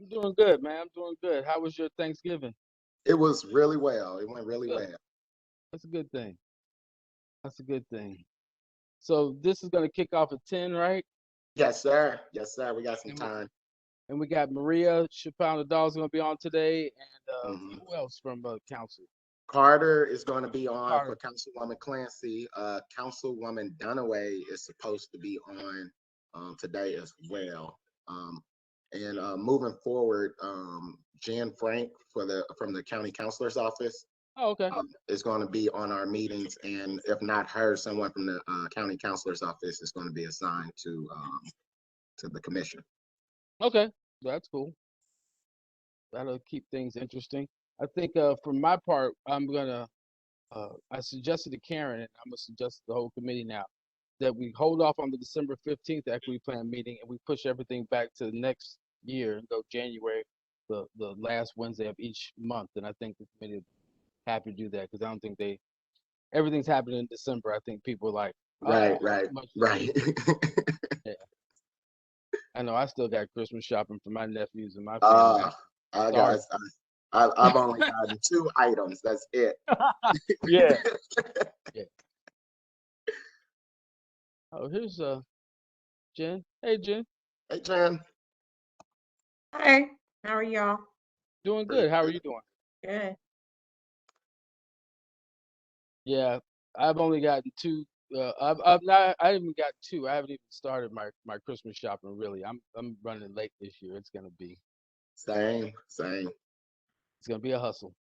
I'm doing good, man. I'm doing good. How was your Thanksgiving? It was really well. It went really Good. well. That's a good thing. That's a good thing. So this is gonna kick off at 10, right? Yes, sir. Yes, sir. We got some And we time. and we got Maria Chappelle the dog's gonna be on today, and hmm who else from council? Carter is going to be on for Carter. Councilwoman Clancy. Councilwoman Dunaway is supposed to be on today as well. Um, and moving forward, Jan Frank from the county counselor's office Oh, okay. is going to be on our meetings, and if not her, someone from the county counselor's office is going to be assigned to the commission. Okay. That's cool. That'll keep things interesting. I think for my part, I suggested to Karen, and I'm gonna suggest to the whole committee now that we hold off on the December 15th equity plan meeting and we push everything back to the next year and go January, the last Wednesday of each month. And I think the committee is happy to do that because I don't think everything's happening in December. I think people are like, Right, right, too much to right. do. Yeah. I know I still got Christmas shopping for my nephews and my family. uh, I got, Started. I've only gotten two items. That's it. Yeah. Yeah. Oh, here's Jen. Hey Jen. Hey, Jan. Hi, how are y'all? Doing Pretty good. How are good. you doing? Good. Yeah, I've only gotten two. I've not. I haven't got two. I haven't even started my Christmas shopping really. I'm running late this year. Same, same. It's gonna be a hustle.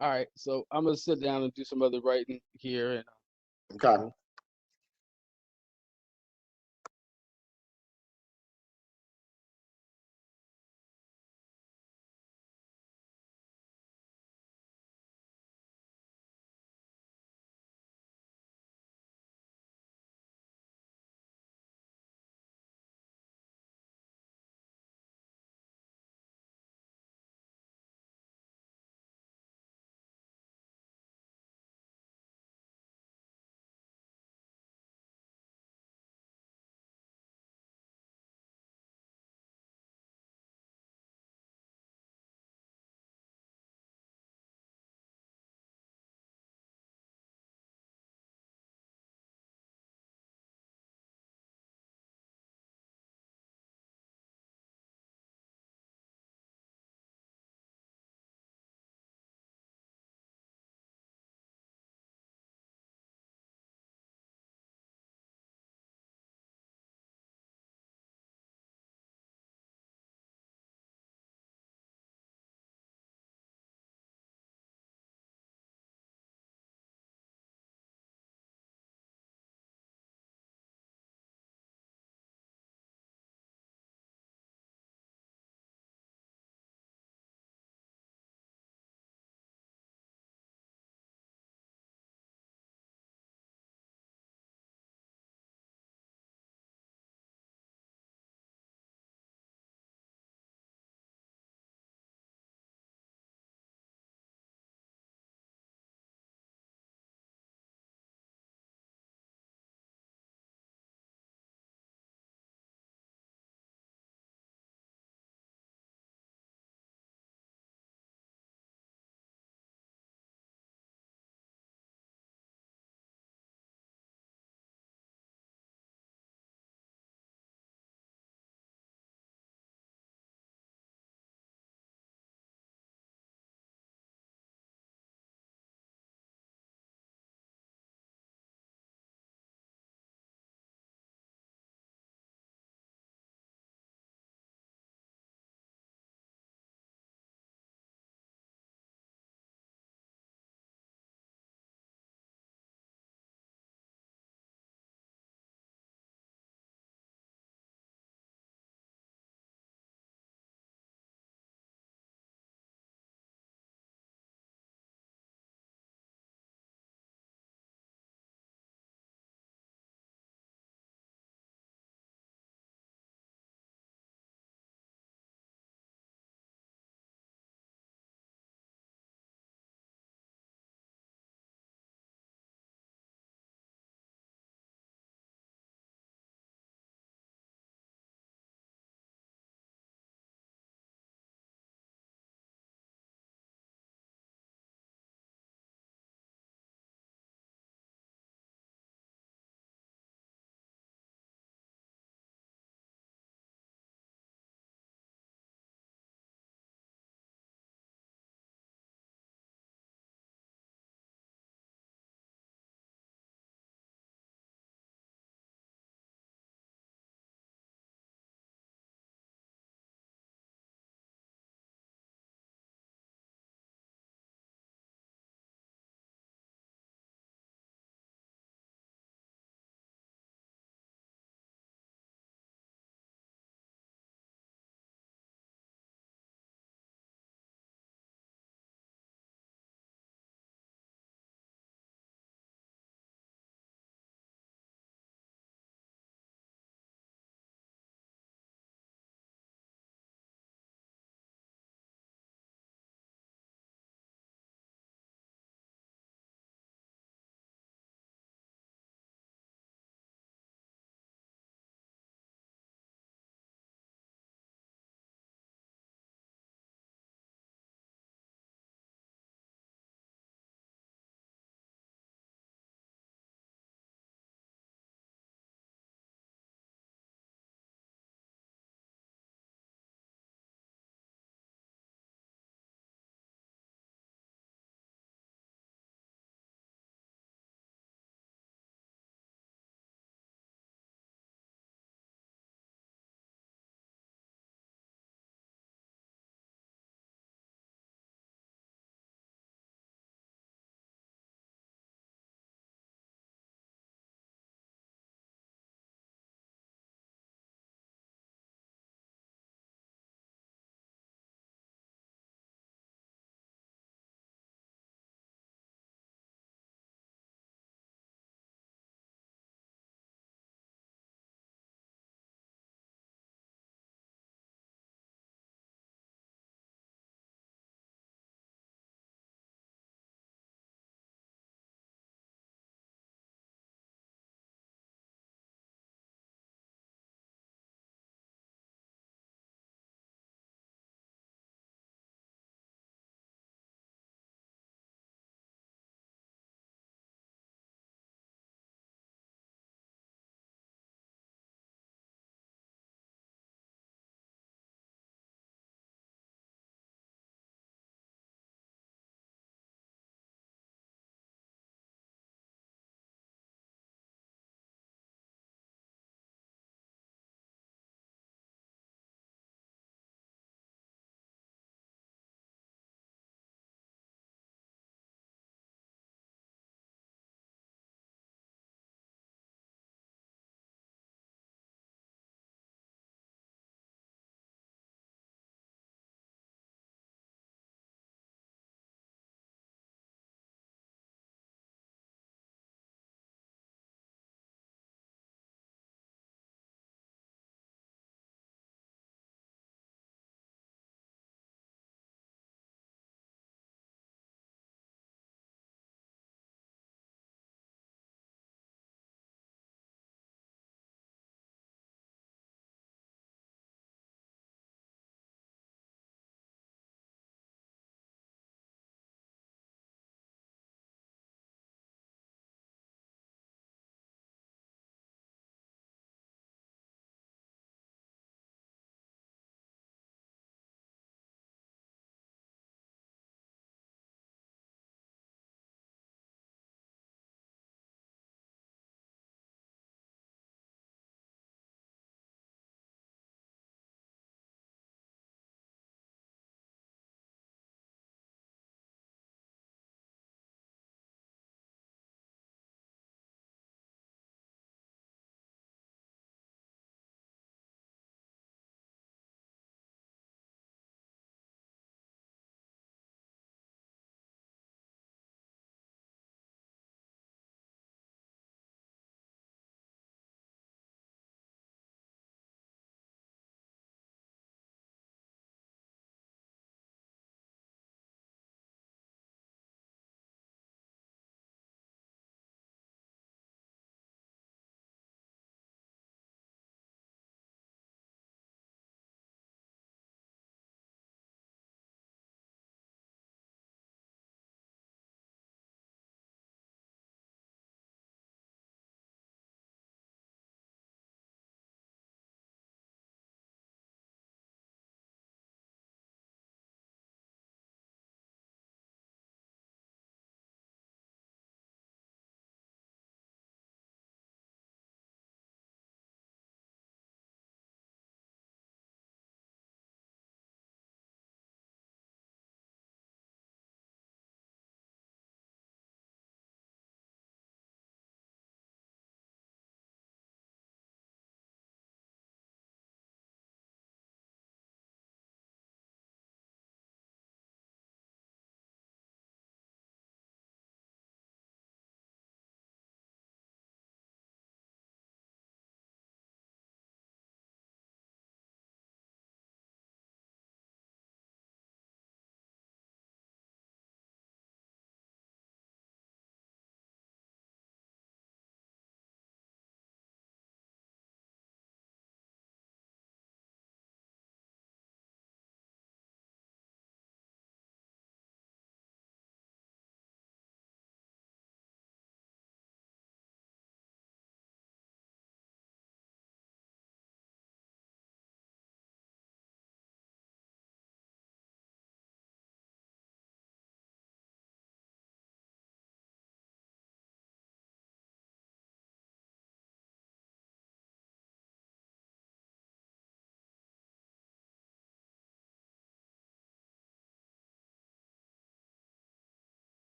All right, so I'm gonna sit down and do some other writing here, and Okay. we'll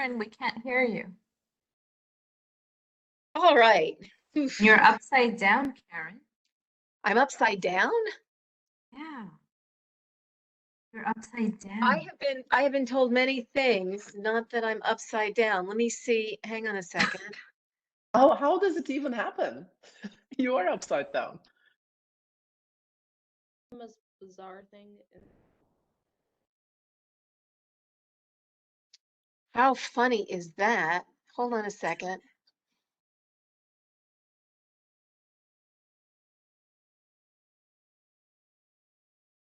Karen, we can't hear you. All right. Oof. You're upside down, Karen. I'm upside down? Yeah. You're upside down. I have been told many things, not that I'm upside down. Let me see. Hang on a second. Oh, how does it even happen? You are upside down. The most bizarre thing. How funny is that? Hold on a second.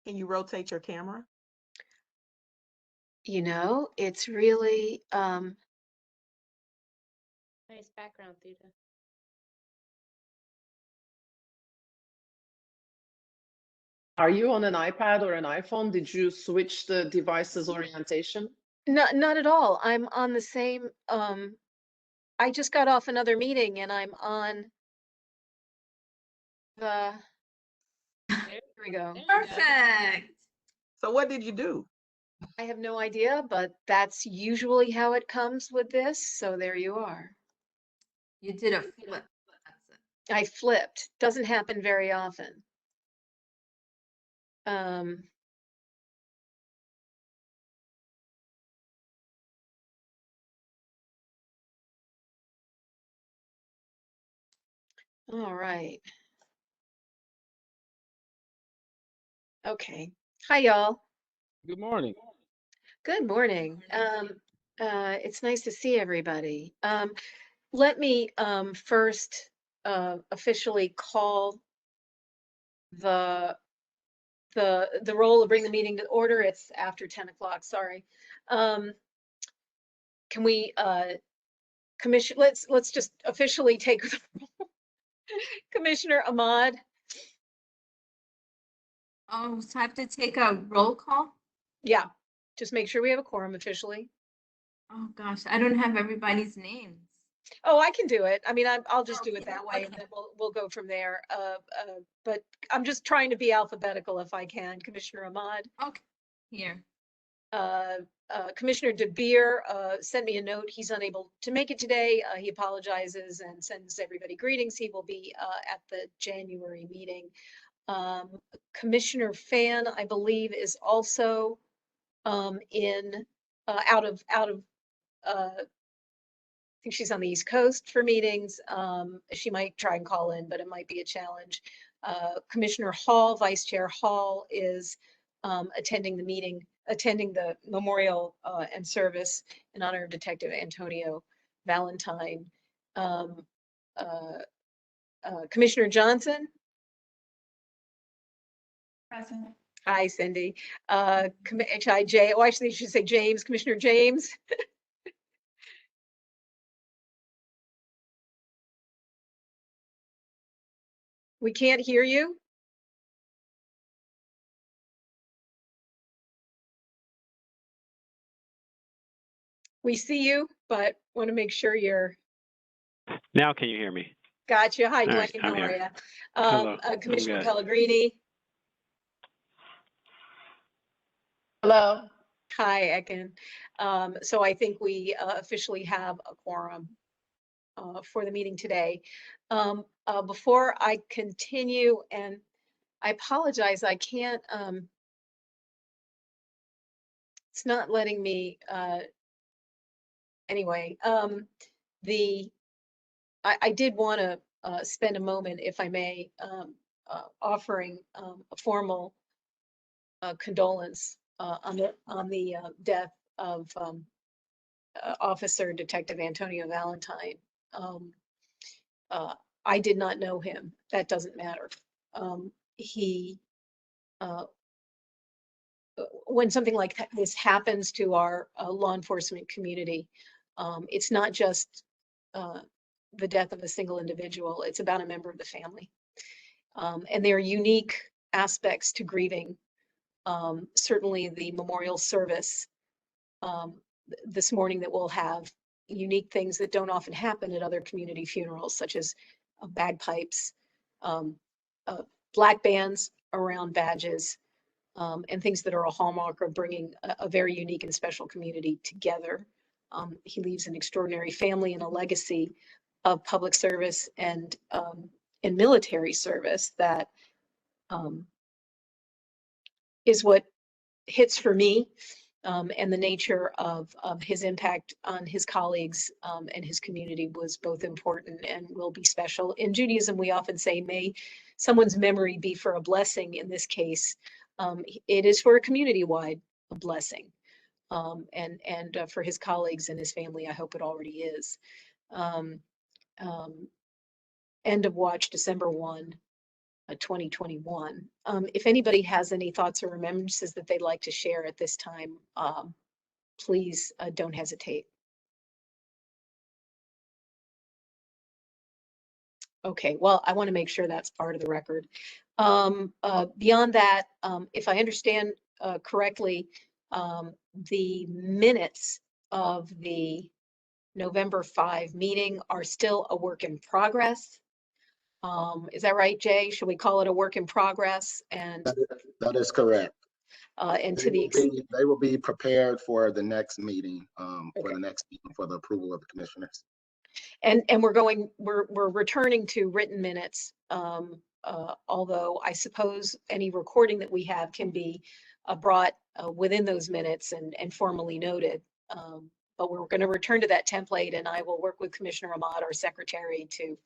Can you rotate your camera? You know, it's really Nice background, Theta. Are you on an iPad or an iPhone? Did you switch the device's orientation? not at all. I'm on the same I just got off another meeting and I'm on the here we go. Perfect. So what did you do? I have no idea, but that's usually how it comes with this. So there you are. You did a flip. That's it. I flipped. Doesn't happen very often. All right. Okay. Hi, y'all. Good morning. Good morning. It's nice to see everybody. Let me first officially call the roll to bring the meeting to order. It's after 10 o'clock, sorry. Can we let's just officially take Commissioner Ahmad. Oh, so I have to take a roll call? Yeah, just make sure we have a quorum officially. Oh gosh, I don't have everybody's names. Oh, I can do it. I mean, I'll just do it Okay, that way, and okay. then we'll go from there. But I'm just trying to be alphabetical if I can. Commissioner Ahmad, Okay, here. Commissioner DeBeer sent me a note. He's unable to make it today. He apologizes and sends everybody greetings. He will be at the January meeting. Commissioner Fan, I believe, is also in out of I think she's on the East Coast for meetings. She might try and call in, but it might be a challenge. Commissioner Hall, Vice Chair Hall is attending the meeting, attending the memorial and service in honor of Detective Antonio Valentine. Commissioner Johnson. Present. Hi, Cindy. HIJ, oh, actually, you should say James, Commissioner James. We can't hear you. We see you, but want to make sure you're. Now can you hear me? Gotcha. Hi, All Dwayne. right, How I'm are here. you? Hello, I'm Commissioner good. Pellegrini. Hello. Hi, Ekin. So I think we officially have a quorum for the meeting today. Before I continue, and I apologize, I can't, it's not letting me, anyway, I did want to spend a moment, if I may, offering a formal condolence on the death of Officer Detective Antonio Valentine. I did not know him. That doesn't matter. He, when something like this happens to our law enforcement community, it's not just the death of a single individual. It's about a member of the family. And there are unique aspects to grieving. Certainly the memorial service this morning that we'll have unique things that don't often happen at other community funerals, such as bagpipes, black bands around badges, and things that are a hallmark of bringing a very unique and special community together He leaves an extraordinary family and a legacy of public service and military service that is what hits for me, and the nature of his impact on his colleagues and his community was both important and will be special. In Judaism, we often say, may someone's memory be for a blessing. In this case, it is for a community-wide blessing. And for his colleagues and his family, I hope it already is. End of watch, December 1. 2021. If anybody has any thoughts or remembrances that they'd like to share at this time, please don't hesitate. Okay, well, I want to make sure that's part of the record. Beyond that, if I understand correctly, the minutes of the November 5 meeting are still a work in progress. Is that right, Jay? Should we call it a work in progress? And that is correct. And to the They will be prepared for the next meeting, for the approval of the commissioners. And we're returning to written minutes, although I suppose any recording that we have can be brought within those minutes and formally noted. But we're going to return to that template, and I will work with Commissioner Ahmad, our secretary, to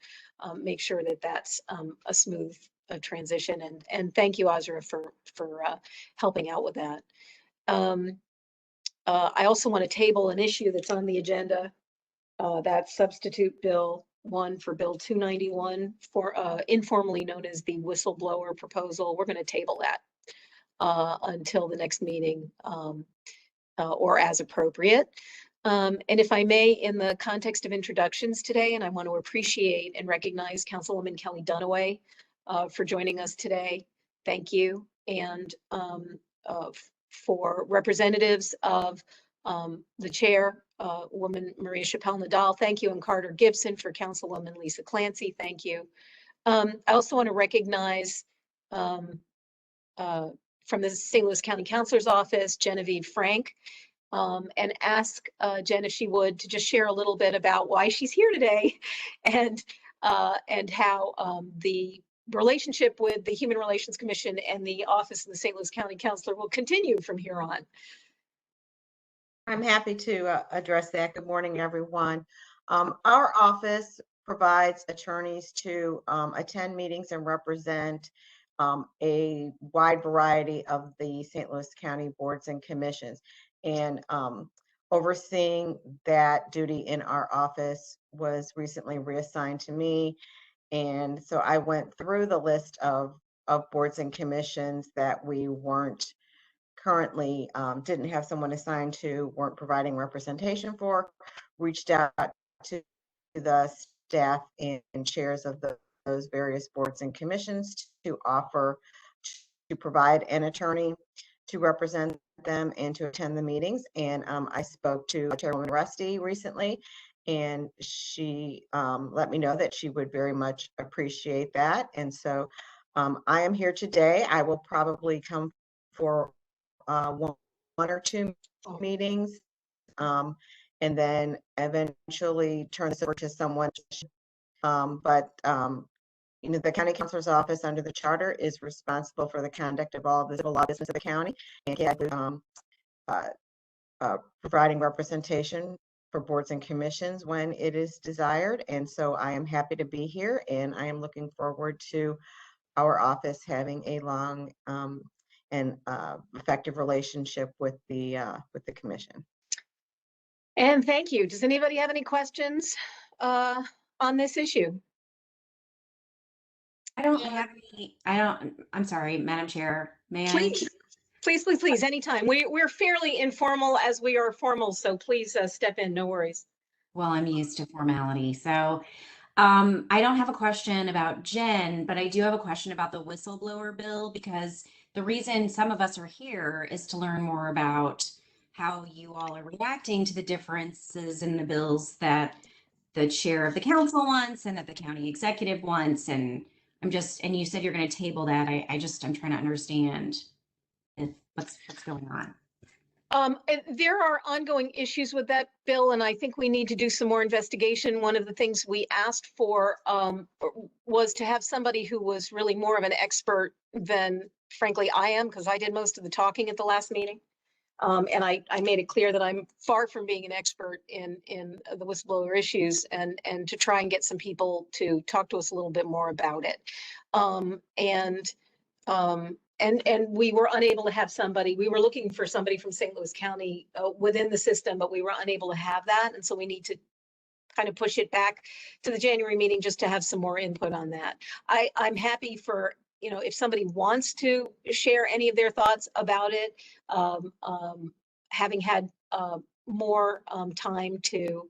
make sure that that's a smooth transition. And thank you, Azra, for helping out with that. I also want to table an issue that's on the agenda. That's substitute Bill 1 for Bill 291, for informally known as the Whistleblower Proposal. We're going to table that until the next meeting, or as appropriate. And if I may, in the context of introductions today, and I want to appreciate and recognize Councilwoman Kelly Dunaway for joining us today. Thank you. And for representatives of the chair, woman Maria Chappelle Nadal, thank you, and Carter Gibson. For Councilwoman Lisa Clancy, thank you. I also want to recognize from the St. Louis County Councilor's Office, Genevieve Frank, and ask Jen if she would to just share a little bit about why she's here today and how the relationship with the Human Relations Commission and the Office of the St. Louis County Councilor will continue from here on. I'm happy to address that. Good morning, everyone. Our office provides attorneys to attend meetings and represent a wide variety of the St. Louis County boards and commissions. And overseeing that duty in our office was recently reassigned to me. And so I went through the list of boards and commissions that we weren't currently didn't have someone assigned to, weren't providing representation for, reached out to the staff and chairs of those various boards and commissions to offer to provide an attorney to represent them and to attend the meetings. And I spoke to Chairwoman Rusty recently, and she let me know that she would very much appreciate that. And so I am here today. I will probably come for one or two meetings, and then eventually turn this over to someone. You know, the county councilor's office under the charter is responsible for the conduct of all the civil law business of the county, and providing representation for boards and commissions when it is desired. And so I am happy to be here, and I am looking forward to our office having a long and effective relationship with the commission. And thank you. Does anybody have any questions on this issue? I don't have any. I'm sorry, Madam Chair. May please, I? Please, anytime. We're fairly informal as we are formal, so please step in, no worries. Well, I'm used to formality. So I don't have a question about Jen, but I do have a question about the whistleblower bill, because the reason some of us are here is to learn more about how you all are reacting to the differences in the bills that the chair of the council wants and that the county executive wants. And and you said you're going to table that. I'm trying to understand what's going on. And there are ongoing issues with that bill, and I think we need to do some more investigation. One of the things we asked for was to have somebody who was really more of an expert than, frankly, I am, because I did most of the talking at the last meeting. And I made it clear that I'm far from being an expert in the whistleblower issues, and to try and get some people to talk to us a little bit more about it. And we were unable to have somebody. We were looking for somebody from St. Louis County within the system, but we were unable to have that, and so we need to kind of push it back to the January meeting just to have some more input on that. I'm happy for, if somebody wants to share any of their thoughts about it, having had more time to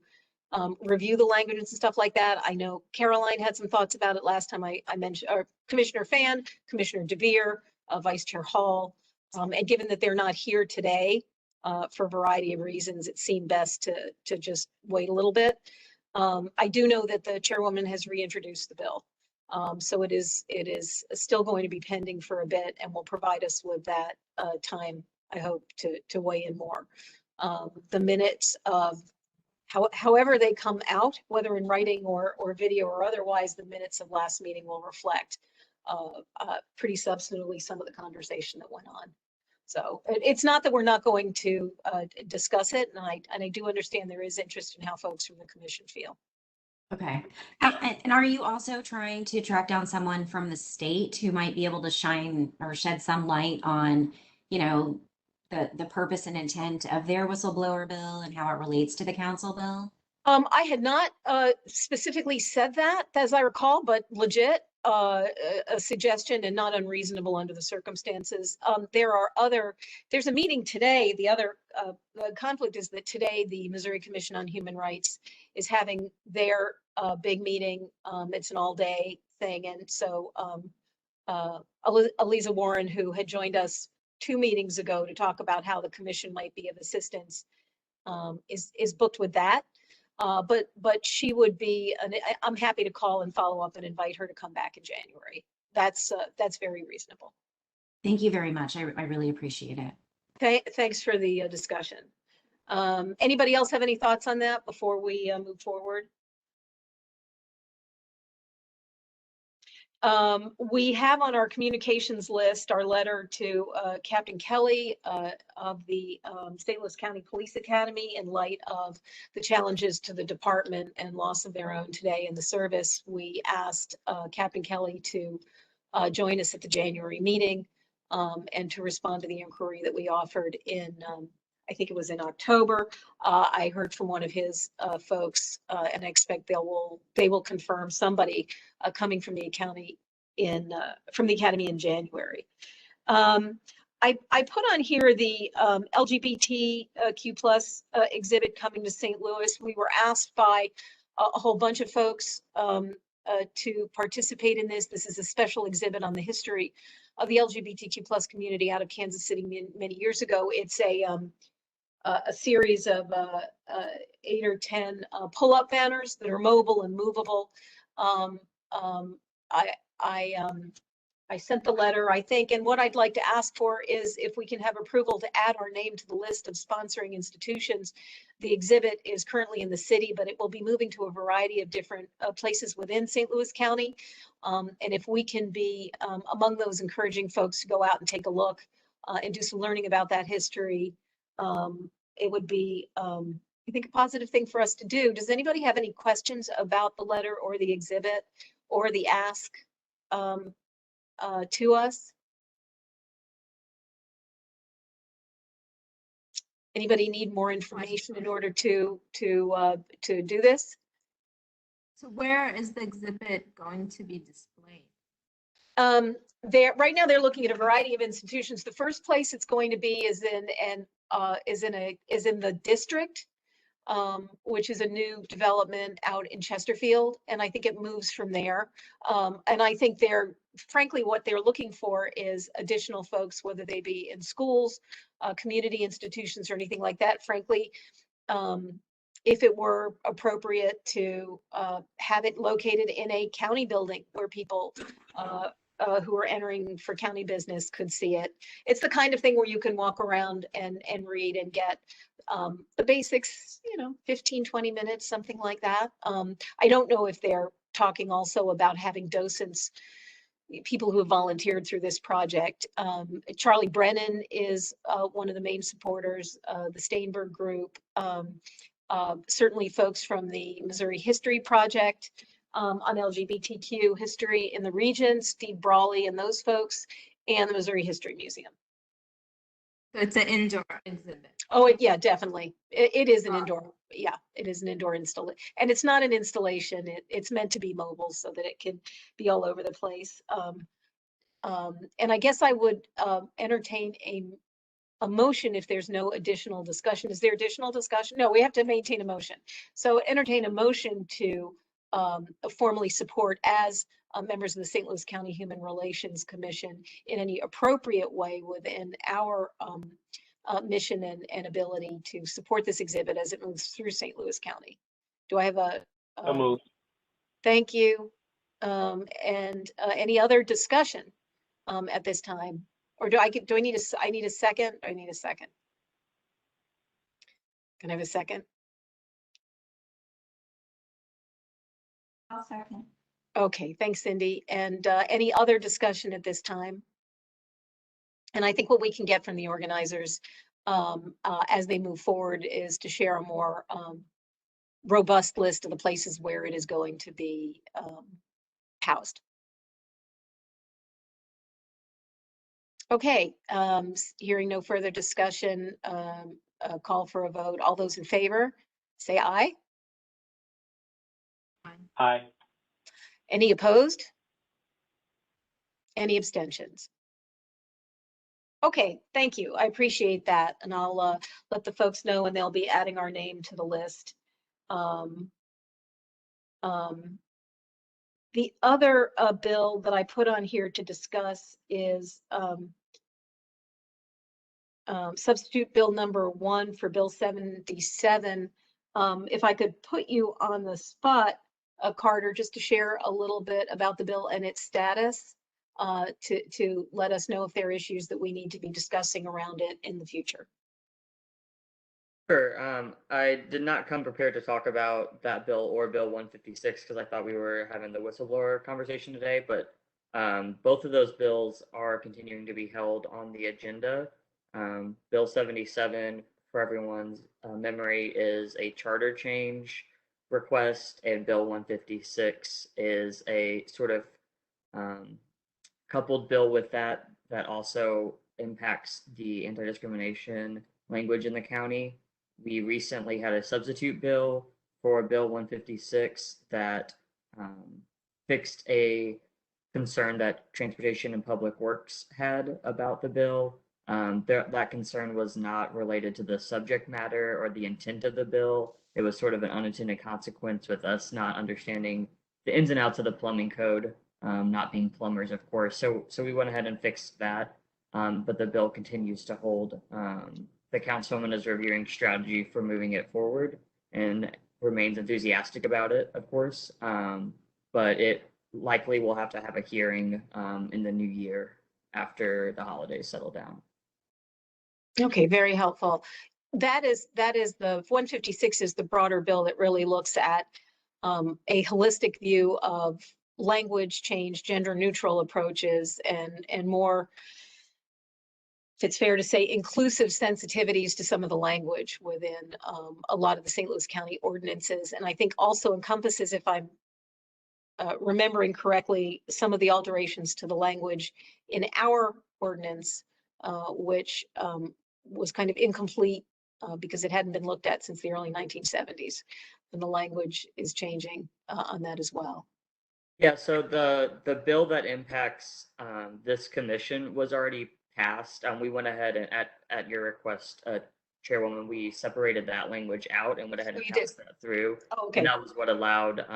review the language and stuff like that. I know Caroline had some thoughts about it last time I mentioned, or Commissioner Fan, Commissioner DeVere, Vice Chair Hall, and given that they're not here today for a variety of reasons, it seemed best to just wait a little bit. I do know that the chairwoman has reintroduced the bill. So it is still going to be pending for a bit, and will provide us with that time, I hope, to weigh in more. The minutes of however they come out, whether in writing or video or otherwise, the minutes of last meeting will reflect pretty substantively some of the conversation that went on. So it's not that we're not going to discuss it, and I do understand there is interest in how folks from the commission feel. Okay. And are you also trying to track down someone from the state who might be able to shine or shed some light on, the purpose and intent of their whistleblower bill and how it relates to the council bill? I had not specifically said that, as I recall, but legit a suggestion and not unreasonable under the circumstances. There's a meeting today. The other conflict is that today the Missouri Commission on Human Rights is having their big meeting. It's an all-day thing, and so Aliza Warren, who had joined us 2 meetings ago to talk about how the commission might be of assistance, is booked with that. But she would be, I'm happy to call and follow up and invite her to come back in January. That's very reasonable. Thank you very much. I really appreciate it. Okay, thanks for the discussion. Anybody else have any thoughts on that before we move forward? We have on our communications list our letter to Captain Kelly of the St. Louis County Police Academy in light of the challenges to the department and loss of their own today in the service. We asked Captain Kelly to join us at the January meeting and to respond to the inquiry that we offered in, I think it was in October. I heard from one of his folks, and I expect they will confirm somebody coming from the academy in January. I put on here the LGBTQ plus exhibit coming to St. Louis. We were asked by a whole bunch of folks to participate in this. This is a special exhibit on the history of the LGBTQ plus community out of Kansas City many years ago. It's a series of 8 or 10 pull-up banners that are mobile and movable. I sent the letter, I think, and what I'd like to ask for is if we can have approval to add our name to the list of sponsoring institutions. The exhibit is currently in the city, but it will be moving to a variety of different places within St. Louis County. And if we can be among those encouraging folks to go out and take a look and do some learning about that history, it would be, I think, a positive thing for us to do. Does anybody have any questions about the letter or the exhibit or the ask to us? Anybody need more information in order to do this? So where is the exhibit going to be displayed? Right now they're looking at a variety of institutions. The first place it's going to be is in the district, which is a new development out in Chesterfield, and I think it moves from there. And I think frankly, what they're looking for is additional folks, whether they be in schools, community institutions, or anything like that. Frankly, if it were appropriate to have it located in a county building where people who are entering for county business could see it. It's the kind of thing where you can walk around and read and get the basics, 15, 20 minutes, something like that. I don't know if they're talking also about having docents, people who have volunteered through this project. Charlie Brennan is one of the main supporters, the Steinberg Group, certainly folks from the Missouri History Project on LGBTQ history in the region, Steve Brawley and those folks, and the Missouri History Museum. So it's an indoor exhibit. Oh, yeah, definitely. It is an Ah. indoor. Yeah, it is an indoor installation. And it's not an installation. It's meant to be mobile so that it can be all over the place. And I guess I would entertain a motion if there's no additional discussion. Is there additional discussion? No, we have to maintain a motion. So entertain a motion to formally support as members of the St. Louis County Human Relations Commission in any appropriate way within our mission and ability to support this exhibit as it moves through St. Louis County. Do I have a? So moved. Thank you. And any other discussion at this time? Or do I need I need a second? I need a second. Can I have a second? I'll second. Okay, thanks, Cindy. And any other discussion at this time? And I think what we can get from the organizers as they move forward is to share a more robust list of the places where it is going to be housed. Okay, hearing no further discussion, call for a vote. All those in favor, say aye. Aye. Any opposed? Any abstentions? Okay, thank you. I appreciate that. And I'll let the folks know, and they'll be adding our name to the list. The other bill that I put on here to discuss is substitute bill number 1 for Bill 77. If I could put you on the spot, Carter, just to share a little bit about the bill and its status, to let us know if there are issues that we need to be discussing around it in the future. Sure. I did not come prepared to talk about that bill or Bill 156 because I thought we were having the whistleblower conversation today, but both of those bills are continuing to be held on the agenda. Bill 77, for everyone's memory, is a charter change request, and Bill 156 is a sort of coupled bill with that also impacts the anti-discrimination language in the county. We recently had a substitute bill for Bill 156 that fixed a concern that Transportation and Public Works had about the bill. That concern was not related to the subject matter or the intent of the bill. It was sort of an unintended consequence with us not understanding the ins and outs of the plumbing code, not being plumbers, of course. So we went ahead and fixed that, but the bill continues to hold. The councilwoman is reviewing strategy for moving it forward and remains enthusiastic about it, of course. But it likely will have to have a hearing in the new year after the holidays settle down. Okay, very helpful. That is the 156 is the broader bill that really looks at a holistic view of language change, gender neutral approaches, and more, if it's fair to say, inclusive sensitivities to some of the language within a lot of the St. Louis County ordinances. And I think also encompasses, if I'm remembering correctly, some of the alterations to the language in our ordinance, which was kind of incomplete because it hadn't been looked at since the early 1970s. And the language is changing on that as well. Yeah, so the bill that impacts this commission was already passed. We went ahead and at your request, Chairwoman, we separated that language out and went ahead and passed that through. Oh, okay. And that was what allowed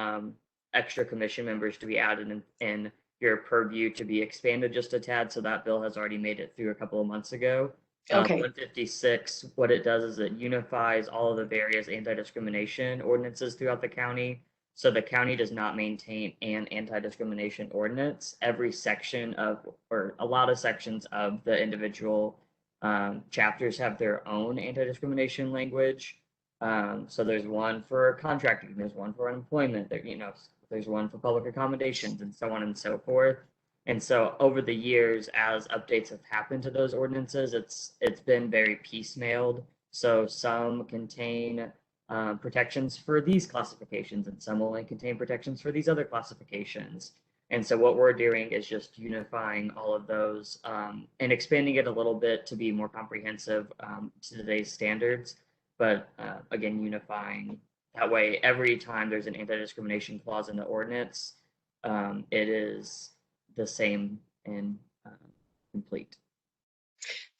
extra commission members to be added in your purview to be expanded just a tad. So that bill has already made it through a couple of months ago. Okay. 156, what it does is it unifies all of the various anti-discrimination ordinances throughout the county So the county does not maintain an anti-discrimination ordinance. Every section of, or a lot of sections of the individual chapters have their own anti-discrimination language. So there's one for contracting, there's one for unemployment, there, there's one for public accommodations, and so on and so forth. And so over the years, as updates have happened to those ordinances, it's been very piecemealed. So some contain protections for these classifications, and some only contain protections for these other classifications. And so what we're doing is just unifying all of those and expanding it a little bit to be more comprehensive to today's standards. But again, unifying that way, every time there's an anti-discrimination clause in the ordinance, it is the same and complete.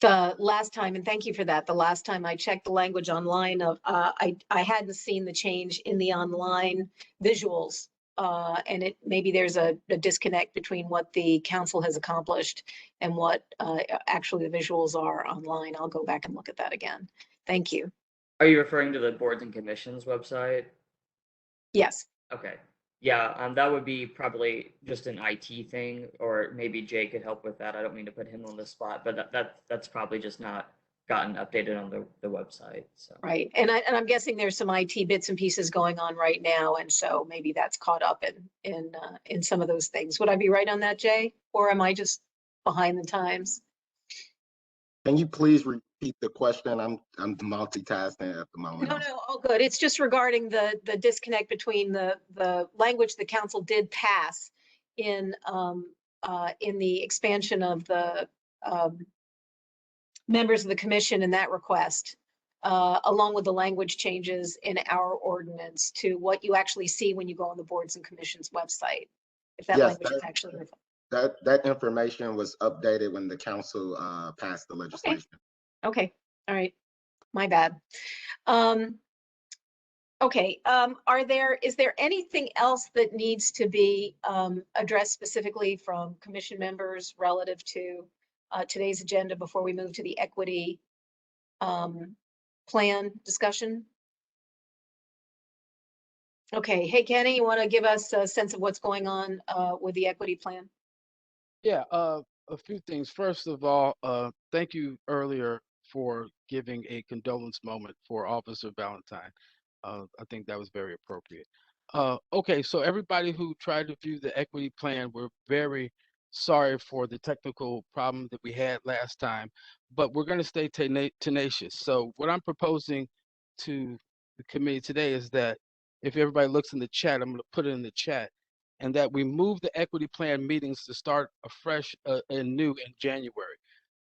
The last time, and thank you for that, the last time I checked the language online of, I hadn't seen the change in the online visuals. And maybe there's a disconnect between what the council has accomplished and what actually the visuals are online. I'll go back and look at that again. Thank you. Are you referring to the boards and commissions website? Yes. Okay. Yeah, that would be probably just an IT thing, or maybe Jay could help with that. I don't mean to put him on the spot, but that's probably just not gotten updated on the website. So Right, and I'm guessing there's some IT bits and pieces going on right now, and so maybe that's caught up in some of those things. Would I be right on that, Jay, or am I just behind the times? Can you please repeat the question? I'm multitasking at the moment. No, all good. It's just regarding the disconnect between the language the council did pass in the expansion of the members of the commission in that request, along with the language changes in our ordinance to what you actually see when you go on the boards and commissions website. If that Yes, language is actually that information was updated when the council passed the legislation. Okay. All right. My bad. Okay. Is there anything else that needs to be addressed specifically from commission members relative to today's agenda before we move to the equity plan discussion? Okay. Hey, Kenny, you want to give us a sense of what's going on with the equity plan? Yeah, a few things. First of all, thank you earlier for giving a condolence moment for Officer Valentine. I think that was very appropriate. Okay, so everybody who tried to view the equity plan, we're very sorry for the technical problem that we had last time, but we're going to stay tenacious. So what I'm proposing to the committee today is that if everybody looks in the chat, I'm going to put it in the chat, and that we move the equity plan meetings to start afresh and new in January.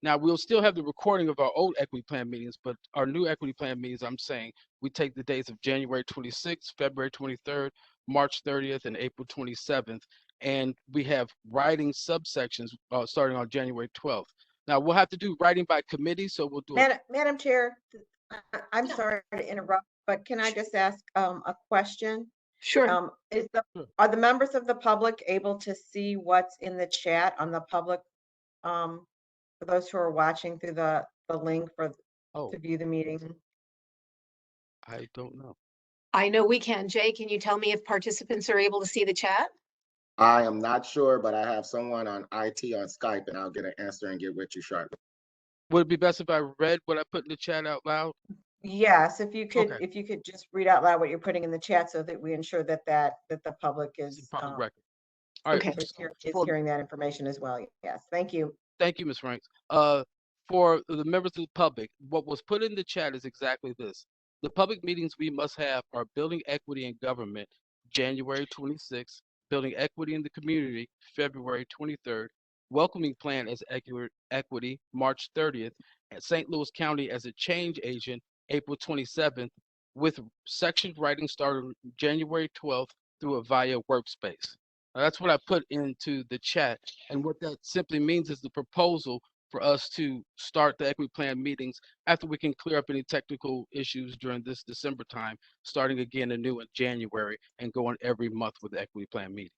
Now, we'll still have the recording of our old equity plan meetings, but our new equity plan meetings, I'm saying, we take the dates of January 26th, February 23rd, March 30th, and April 27th, and we have writing subsections starting on January 12th. Now, we'll have to do writing by committee, so we'll do Madam Chair, I'm sorry to interrupt, but can I just ask a question? Sure. Are the members of the public able to see what's in the chat on the public, for those who are watching through the link to view the meeting? I don't know. I know we can. Jay, can you tell me if participants are able to see the chat? I am not sure, but I have someone on IT on Skype, and I'll get an answer and get with you shortly. Would it be best if I read what I put in the chat out loud? Yes, if you could, Okay. if you could just read out loud what you're putting in the chat so that we ensure that the public is Public record. All right. Okay. is hearing that information as well. Yes, thank you. Thank you, Ms. Franks. For the members of the public, what was put in the chat is exactly this. The public meetings we must have are Building Equity in Government, January 26th, Building Equity in the Community, February 23rd, Welcoming Plan as Equity, March 30th, and St. Louis County as a Change Agent, April 27th, with section writing starting January 12th through a Avaya workspace. Now, that's what I put into the chat. And what that simply means is the proposal for us to start the equity plan meetings after we can clear up any technical issues during this December time, starting again anew in January and going every month with the equity plan meeting.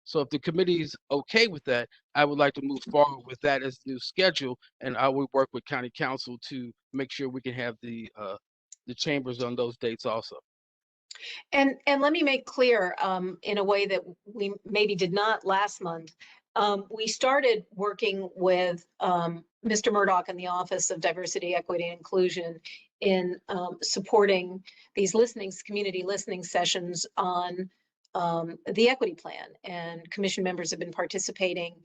So if the committee is okay with that, I would like to move forward with that as the new schedule, and I will work with County Council to make sure we can have the chambers on those dates also. And let me make clear, in a way that we maybe did not last month, we started working with Mr. Murdoch in the Office of Diversity, Equity, and Inclusion in supporting these community listening sessions on the equity plan. And commission members have been participating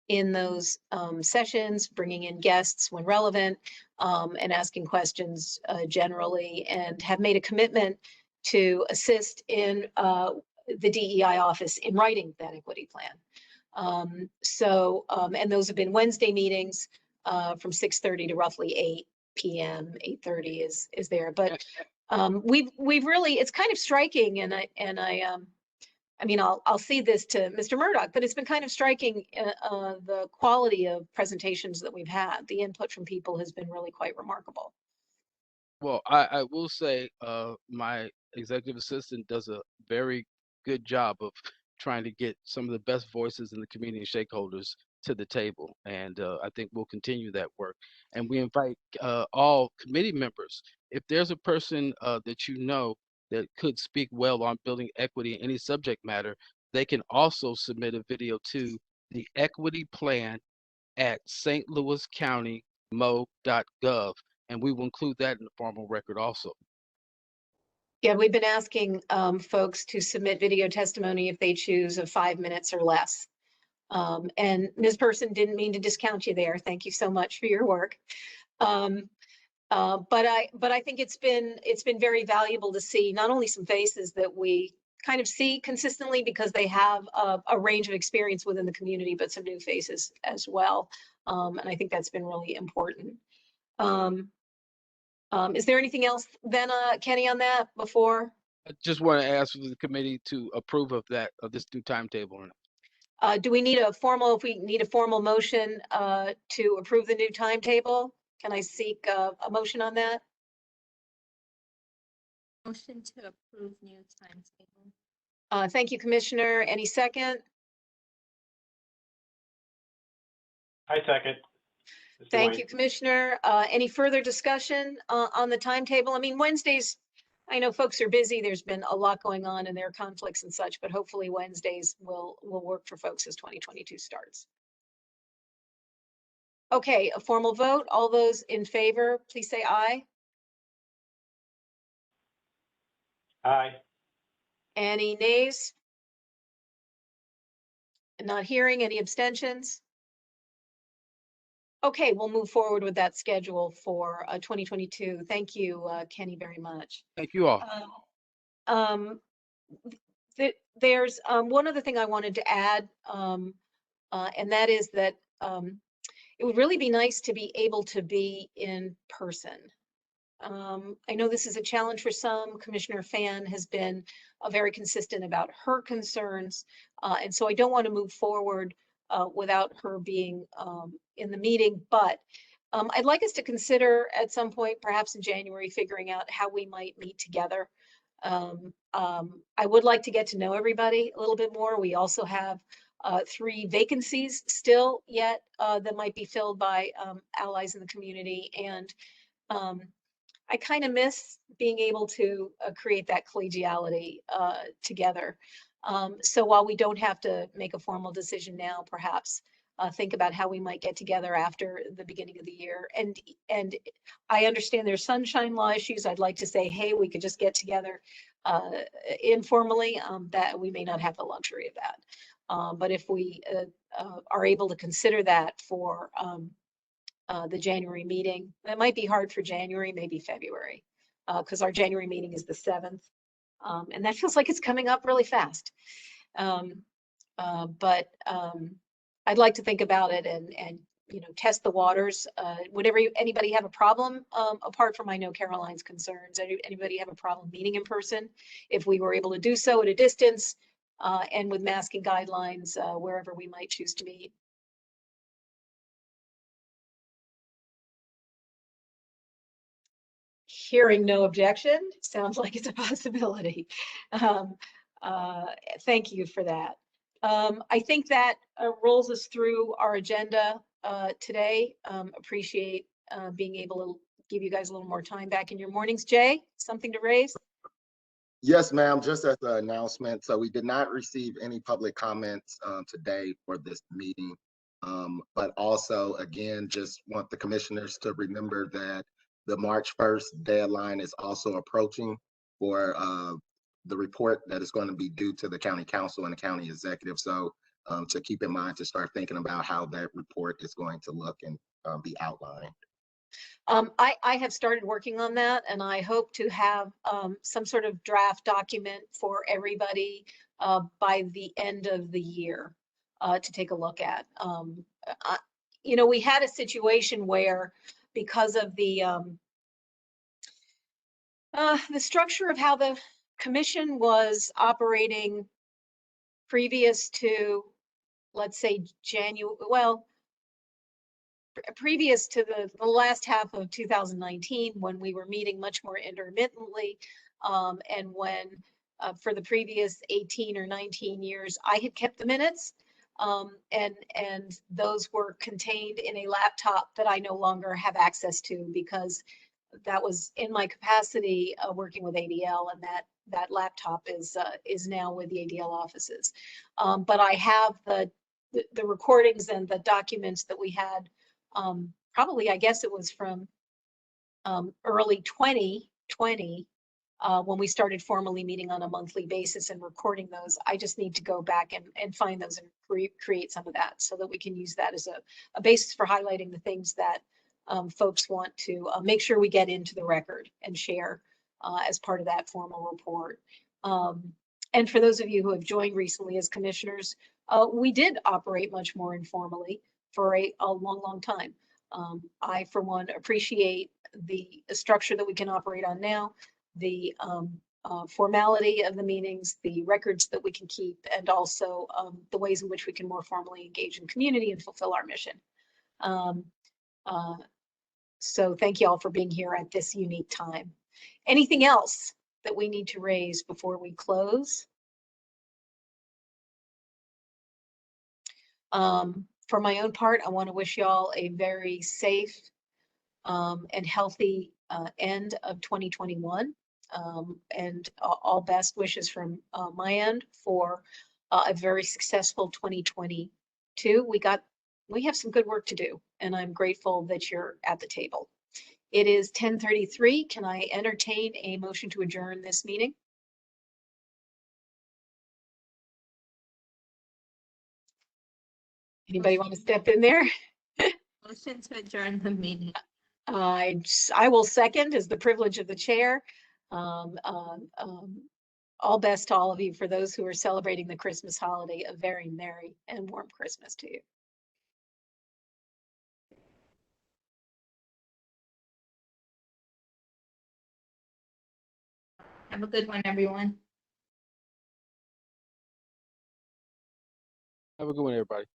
in those sessions, bringing in guests when relevant, and asking questions generally, and have made a commitment to assist in the DEI office in writing that equity plan. And those have been Wednesday meetings from 6:30 to roughly 8 p.m. 8:30 is there. But we've really, it's kind of striking, and I mean, I'll see this to Mr. Murdoch, but it's been kind of striking the quality of presentations that we've had. The input from people has been really quite remarkable. Well, I will say my executive assistant does a very good job of trying to get some of the best voices in the community and stakeholders to the table. And I think we'll continue that work. And we invite all committee members, if there's a person that you know that could speak well on building equity in any subject matter, they can also submit a video to the equity plan at stlouiscountymo.gov, and we will include that in the formal record also. Yeah, we've been asking folks to submit video testimony if they choose of 5 minutes or less. And Ms. Person, didn't mean to discount you there. Thank you so much for your work. But I think it's been very valuable to see not only some faces that we kind of see consistently because they have a range of experience within the community, but some new faces as well. And I think that's been really important. Is there anything else then, Kenny, on that before? I just want to ask the committee to approve of this new timetable. Do we need if we need a formal motion to approve the new timetable? Can I seek a motion on that? Motion to approve new timetable. Thank you, Commissioner. Any second? I second. Thank you, Commissioner. Any further discussion on the timetable? I mean, Wednesdays, I know folks are busy. There's been a lot going on and there are conflicts and such, but hopefully Wednesdays will work for folks as 2022 starts. Okay, a formal vote. All those in favor, please say aye. Aye. Any nays? Not hearing. Any abstentions? Okay, we'll move forward with that schedule for 2022. Thank you, Kenny, very much. Thank you all. There's one other thing I wanted to add, and that is that it would really be nice to be able to be in person. I know this is a challenge for some. Commissioner Fan has been very consistent about her concerns, and so I don't want to move forward without her being in the meeting, but I'd like us to consider at some point, perhaps in January, figuring out how we might meet together. I would like to get to know everybody a little bit more. We also have 3 vacancies still yet that might be filled by allies in the community, and I kind of miss being able to create that collegiality together. So while we don't have to make a formal decision now, perhaps think about how we might get together after the beginning of the year. And I understand there's sunshine law issues. I'd like to say, hey, we could just get together informally. That we may not have the luxury of that. But if we are able to consider that for the January meeting, that might be hard for January, maybe February, because our January meeting is the 7th. And that feels like it's coming up really fast. But I'd like to think about it and test the waters. Whenever anybody have a problem, apart from I know Caroline's concerns, anybody have a problem meeting in person? If we were able to do so at a distance and with masking guidelines, wherever we might choose to meet. Hearing no objection, sounds like it's a possibility. Thank you for that. I think that rolls us through our agenda today. Appreciate being able to give you guys a little more time back in your mornings. Jay, something to raise? Yes, ma'am, just as an announcement, so we did not receive any public comments today for this meeting. But also, again, just want the commissioners to remember that the March 1st deadline is also approaching for the report that is going to be due to the county council and the county executive. So to keep in mind to start thinking about how that report is going to look and be outlined. I have started working on that, and I hope to have some sort of draft document for everybody by the end of the year to take a look at. We had a situation where, because of the structure of how the commission was operating previous to, let's say, previous to the last half of 2019, when we were meeting much more intermittently, and when for the previous 18 or 19 years, I had kept the minutes, and those were contained in a laptop that I no longer have access to, because that was in my capacity working with ADL, and that laptop is now with the ADL offices. But I have the recordings and the documents that we had. Probably, I guess it was from early 2020 when we started formally meeting on a monthly basis and recording those. I just need to go back and find those and create some of that so that we can use that as a basis for highlighting the things that folks want to make sure we get into the record and share as part of that formal report. And for those of you who have joined recently as commissioners, we did operate much more informally for a long, long time. I, for one, appreciate the structure that we can operate on now, the formality of the meetings, the records that we can keep, and also the ways in which we can more formally engage in community and fulfill our mission. So thank you all for being here at this unique time. Anything else that we need to raise before we close? For my own part, I want to wish y'all a very safe and healthy end of 2021, and all best wishes from my end for a very successful 2022. We have some good work to do, and I'm grateful that you're at the table. It is 10:33. Can I entertain a motion to adjourn this meeting? Anybody want to step in there? Motion to adjourn the meeting. I will second, as the privilege of the chair. All best to all of you. For those who are celebrating the Christmas holiday, a very merry and warm Christmas to you. Have a good one, everyone. Have a good one, everybody.